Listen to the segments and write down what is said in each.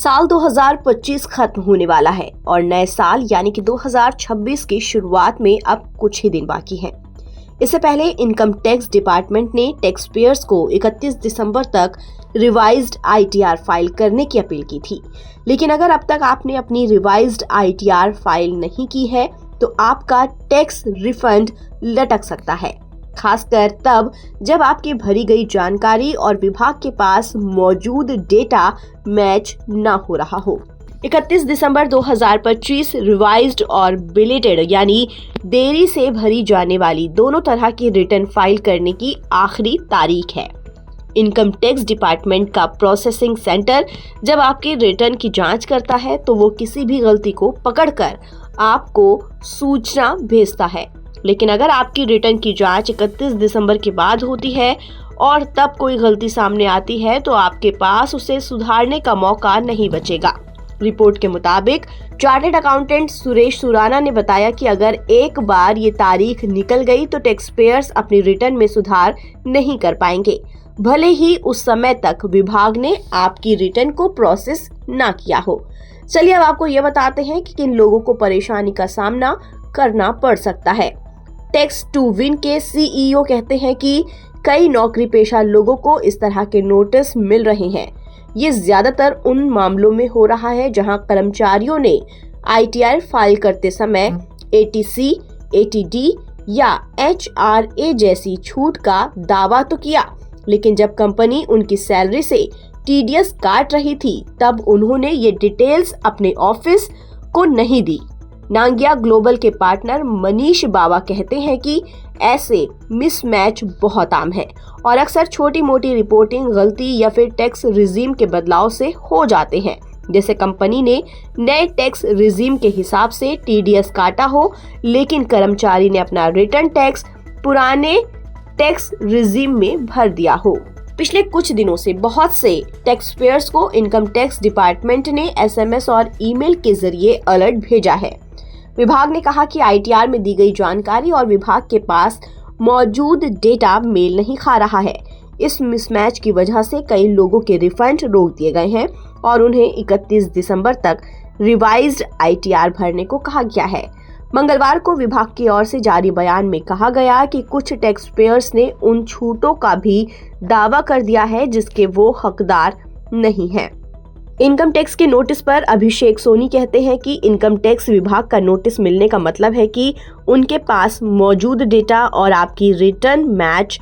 साल 2025 खत्म होने वाला है और नए साल यानी कि 2026 की शुरुआत में अब कुछ ही दिन बाकी हैं। इससे पहले इनकम टैक्स डिपार्टमेंट ने टैक्स पेयर्स को 31 दिसंबर तक रिवाइज्ड ITR फाइल करने की अपील की थी। लेकिन अगर अब तक आपने अपनी रिवाइज्ड ITR फाइल नहीं की है तो आपका टैक्स रिफंड लटक सकता है, खासकर तब जब आपकी भरी गई जानकारी और विभाग के पास मौजूद डेटा मैच न हो रहा हो। 31 दिसंबर 2025 रिवाइज्ड और बिलेटेड यानी देरी से भरी जाने वाली दोनों तरह की रिटर्न फाइल करने की आखिरी तारीख है। इनकम टैक्स डिपार्टमेंट का प्रोसेसिंग सेंटर जब आपकी रिटर्न की जांच करता है तो वो किसी भी गलती को पकड़कर आपको सूचना भेजता है। लेकिन अगर आपकी रिटर्न की जांच 31 दिसंबर के बाद होती है और तब कोई गलती सामने आती है तो आपके पास उसे सुधारने का मौका नहीं बचेगा। रिपोर्ट के मुताबिक चार्टर्ड अकाउंटेंट सुरेश सुराना ने बताया कि अगर एक बार ये तारीख निकल गई तो टैक्स पेयर्स अपनी रिटर्न में सुधार नहीं कर पाएंगे, भले ही उस समय तक विभाग ने आपकी रिटर्न को प्रोसेस ना किया हो। चलिए अब आपको ये बताते हैं कि किन लोगों को परेशानी का सामना करना पड़ सकता है। टैक्स टू विन के CEO कहते हैं कि कई नौकरी पेशा लोगों को इस तरह के नोटिस मिल रहे हैं। ये ज्यादातर उन मामलों में हो रहा है जहां कर्मचारियों ने ITR फाइल करते समय ATC, ATD या HRA जैसी छूट का दावा तो किया, लेकिन जब कंपनी उनकी सैलरी से TDS काट रही थी तब उन्होंने ये डिटेल्स अपने ऑफिस को नहीं दी। नांगिया ग्लोबल के पार्टनर मनीष बावा कहते हैं कि ऐसे मिसमैच बहुत आम है और अक्सर छोटी मोटी रिपोर्टिंग गलती या फिर टैक्स रिजीम के बदलाव से हो जाते हैं। जैसे कंपनी ने नए टैक्स रिजीम के हिसाब से TDS काटा हो, लेकिन कर्मचारी ने अपना रिटर्न टैक्स पुराने टैक्स रिजीम में भर दिया हो। पिछले कुछ दिनों से बहुत से टैक्स पेयर्स को इनकम टैक्स डिपार्टमेंट ने SMS और ईमेल के जरिए अलर्ट भेजा है। विभाग ने कहा कि ITR में दी गई जानकारी और विभाग के पास मौजूद डेटा मेल नहीं खा रहा है। इस मिसमैच की वजह से कई लोगों के रिफंड रोक दिए गए हैं और उन्हें 31 दिसंबर तक रिवाइज्ड ITR भरने को कहा गया है। मंगलवार को विभाग की ओर से जारी बयान में कहा गया कि कुछ टैक्स पेयर्स ने उन छूटों का भी दावा कर दिया है जिसके वो हकदार नहीं हैं। इनकम टैक्स के नोटिस पर अभिषेक सोनी कहते हैं कि इनकम टैक्स विभाग का नोटिस मिलने का मतलब है कि उनके पास मौजूद डेटा और आपकी रिटर्न मैच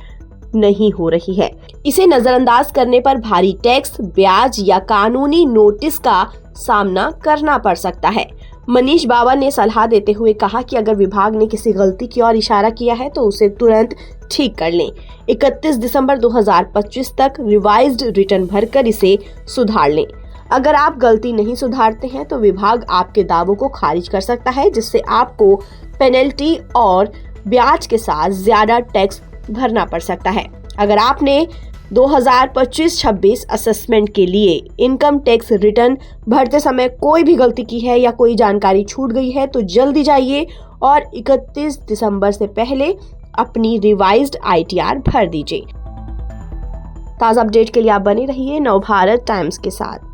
नहीं हो रही है। इसे नजरअंदाज करने पर भारी टैक्स, ब्याज या कानूनी नोटिस का सामना करना पड़ सकता है। मनीष बावा ने सलाह देते हुए कहा कि अगर विभाग ने किसी गलती की ओर इशारा किया है तो उसे तुरंत ठीक कर लें। 31 दिसंबर 2025 तक रिवाइज्ड रिटर्न भरकर इसे सुधार लें। अगर आप गलती नहीं सुधारते हैं तो विभाग आपके दावों को खारिज कर सकता है, जिससे आपको पेनल्टी और ब्याज के साथ ज्यादा टैक्स भरना पड़ सकता है। अगर आपने 2025-26 असेसमेंट के लिए इनकम टैक्स रिटर्न भरते समय कोई भी गलती की है या कोई जानकारी छूट गई है तो जल्दी जाइए और 31 दिसंबर से पहले अपनी रिवाइज्ड ITR भर दीजिए। ताज़ा अपडेट के लिए आप बने रहिए नवभारत टाइम्स के साथ।